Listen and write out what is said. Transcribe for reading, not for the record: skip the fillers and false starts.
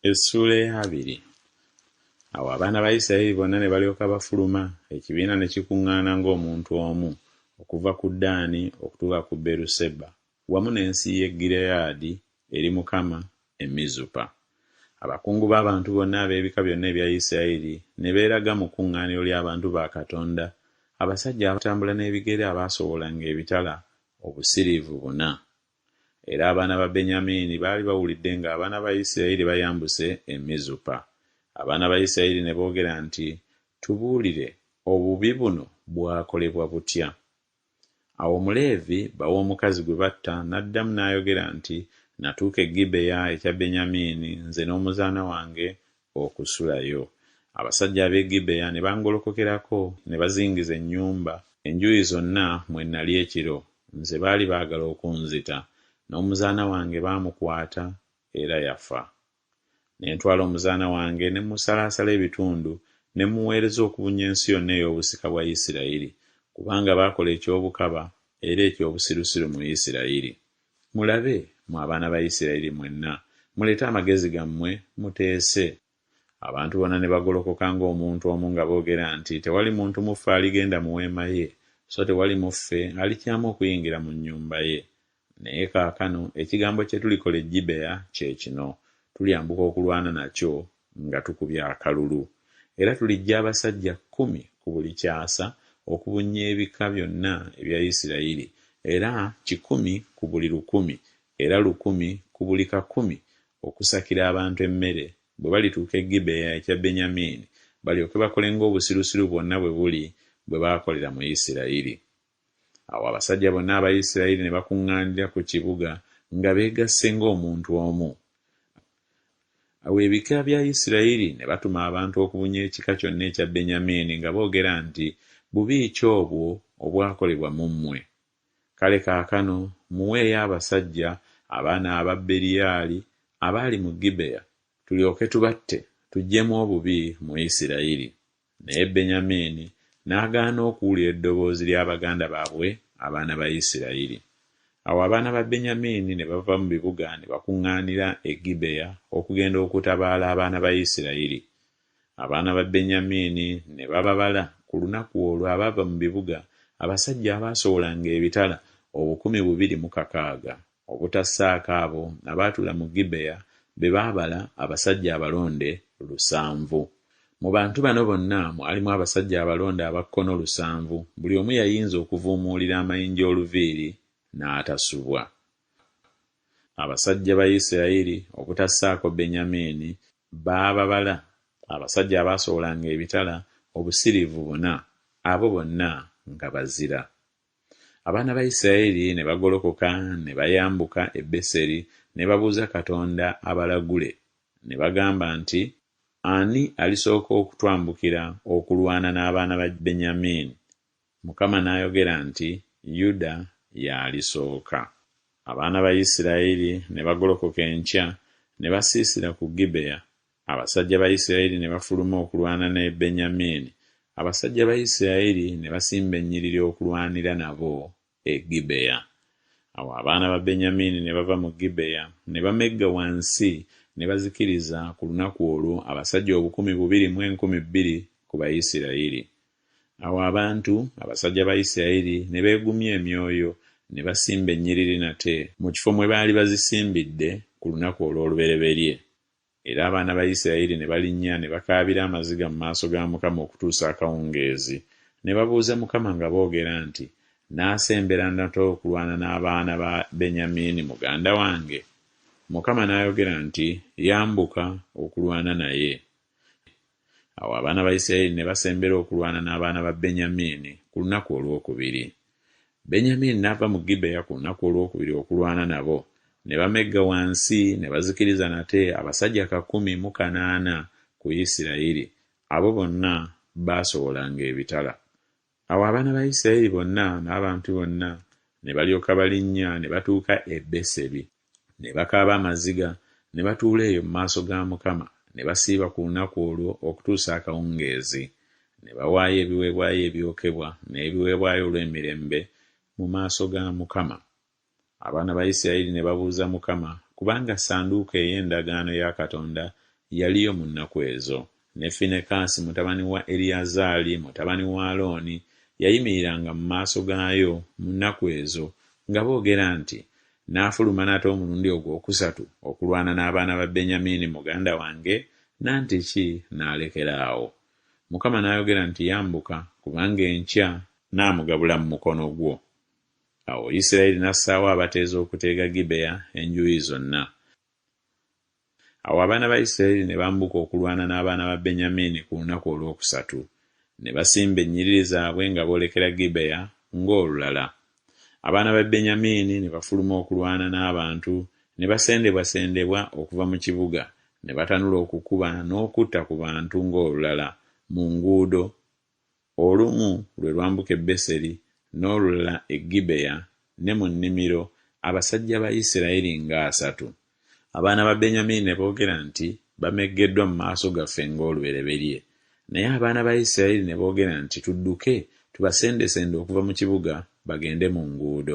Essula eya 2. Awo abaana ba Isirayiri bonna ne balyoka bafuluma, ekibiina ne kikuŋŋaana ng'omuntu omu, okuva ku Ddaani okutuuka ku Beeruseba, wamu n'ensi y'e Gireyaadi eri Mukama e Mizupa. Abakungu b'abantu bonna ab'ebika byonna ebya Isirayiri ne beeraga mu kuŋŋaaniro ly'abantu ba Katonda, abasajja abatambula n'ebigere abaasobolanga ebitala obusiriivu 4. Era abaana ba Benyamini baali bawulidde ng'abaana ba Isirayiri bayambuse e Mizupa. Abaana ba Isirayiri ne boogera nti, tubuulire, obubi buno bwakolebwa butya? Awo Omuleevi baw'omukazi gwe batta n'addamu n'ayogera nti, natuuka e Gibeya ekya Benyamini nze n'omuzaana wange okusulayo. Abasajja ab'e Gibeya ne bangolokokerako ne bazingiza ennyumba enjuuyi zonna mwe nnali ekiro. Nze baali baagala okunzita, n'omuzaana wange baamukwata era yafa. Ne ntwala omuzaana wange ne musalaasala ebitundu ne muweereza okubunya ensi yonna ey'obusika bwa Isirayiri, kubanga baakola eky'obukaba era eky'obusirusiru mu Isirayiri. Mulabe, mwe abaana ba Isirayiri mwenna, muleete amagezi gammwe muteese. Abantu bonna ne bagolokoka ng'omuntu omu nga boogera nti, tewali muntu muffe aligenda mu weema ye, so tewali muffe alikyamu okuyingira mu nnyumba ye. Naye kaakano ekigambo kye tulikola e Gibeya kye kino: tulyambuka okulwana nakyo nga tukubye akalulu. Era tulijja abasajja 10 ku buli kyasa okubunya ebika byonna ebya Isirayiri, era 100 ku buli 100, era 100 ku buli 10 okusakira abantu emmere bwe balituuka e Gibeya ekya Benyamini, balyoke bakole ng'obusirusiru bwonna bwe buli bwe baakolera mu Isirayiri. Awo abasajja bonna aba Isirayiri ne bakuŋŋaanira ku kibuga nga beegasse ng'omuntu omu. Awo ebika bya Isirayiri ne batuma abantu okubunya ekika kyonna ekya Benyamini nga boogera nti, bubi ki obwo obwakolebwa mu mmwe? Kale kaakano muweeyo abasajja abaana aba Beriyaali abaali mu Gibeya, tulyoke tubatte tuggyemu obubi mu Isirayiri. Naye Benyamini n'agaana okuwulira eddoboozi lya baganda baabwe abaana ba Isirayiri. Awo abaana ba Benyamini ne bava mu bibuga ne bakuŋŋaanira e Gibeya okugenda okutabaala abaana ba Isirayiri. Abaana ba Benyamini ne bababala ku lunaku olwo abaava mu bibuga abasajja abaasobolanga ebitala 226, obutassaako abo abaatuula mu Gibeya be baabala abasajja abalonde 700. Mu bantu bano bonna mwalimu abasajja abalonde abakkono 700, buli omu yayinza okuvuumuulira amayinja oluviiri n'atasubwa. Abasajja ba Isirayiri okutassaako Benyamini baababala abasajja abaasobolanga ebitala obusiriivu 4, abo bonna nga bazira. Abaana ba Isirayiri ne bagolokoka ne bayambuka e Beseri ne babuuza Katonda abalagule, ne bagamba nti, ani alisooka okutwambukira okulwana n'abaana ba Benyamini? Mukama n'ayogera nti, Yuda y'alisooka. Abaana ba Isirayiri ne bagolokoka enkya ne basiisira ku Gibeya. Abasajja ba Isirayiri ne bafuluma okulwana ne Benyamini. Abasajja ba Isirayiri ne basimba ennyiriri okulwanira nabo e Gibeya. Awo abaana ba Benyamini ne bava mu Gibeya ne bamegga wansi ne bazikiriza ku lunaku olwo abasajja 2,200 ku Bayisirayiri. Awo abasajja ba Isirayiri ne beegumya emyoyo ne basimba ennyiriri nate mu kifo mwe baali bazisimbidde ku lunaku olw'olubereberye. Era abaana ba Isirayiri ne balinnya ne bakaabira amaziga mu maaso ga Mukama okutuusa akawungeezi. Ne babuuza Mukama nga boogera nti, naasembera nate okulwana n'abaana ba Benyamini muganda wange? Mukama n'ayogera nti, yambuka okulwana naye. Awo abaana ba Isirayiri ne basembera okulwana n'abaana ba Benyamini ku lunaku olwokubiri. Benyamini n'ava mu Gibeya ku lunaku olwokubiri okulwana nabo, ne bamegga wansi ne bazikiriza nate abasajja 180 ku Isirayiri, abo bonna baasobolanga ebitala. Awo abaana ba Isirayiri bonna n'abantu bonna ne balyoka balinnya ne batuuka e Beseri, ne bakaaba amaziga ne batuula eyo mu maaso ga Mukama, ne basiiba ku lunaku olwo okutuusa akawungeezi. Ne bawaayo ebiweebwayo ebyokebwa n'ebiweebwayo olw'emirembe mu maaso ga Mukama. Abaana ba Isirayiri ne babuuza Mukama, kubanga ssanduuko ey'endagaano ya Katonda yaliyo mu nnaku ezo, ne Finekaasi mutabani wa Eriyazaali mutabani wa Alooni yayimiriranga mu maaso gaayo mu nnaku ezo nga boogera nti, n'afuluma n'ate omulundi ogwokusatu okulwana n'abaana ba Benyamini muganda wange, nanti ki n'alekeraawo. Mukama n'ayogera nti, yambuka, kubanga enkya n'amugabula mu mukono gwo. Awo Isirayiri n'assaawo abateezi okuteega Gibeya enjuuyi zonna. Awo abaana ba Isirayiri ne bambuka okulwana n'abaana ba Benyamini ku lunaku olwokusatu, ne basimba ennyiriri zaabwe nga boolekera Gibeya ng'olulala. Abaana ba Benyamini ne bafuluma okulwana n'abantu, ne basendebwasendebwa okuva mu kibuga, ne batanula okukuba n'okutta ku bantu ng'olulala mu nguudo. Olumu lwe lwambuka e Beseri, n'olulala e Gibeya, ne mu nnimiro, abasajja ba Isirayiri nga 3. Abaana ba Benyamini ne boogera nti, bameggeddwa mu maaso gaffe ng'olubereberye. Naye abaana ba Isirayiri ne boogera nti, tudduke tubasendesende okuva mu kibuga bagende mu nguudo.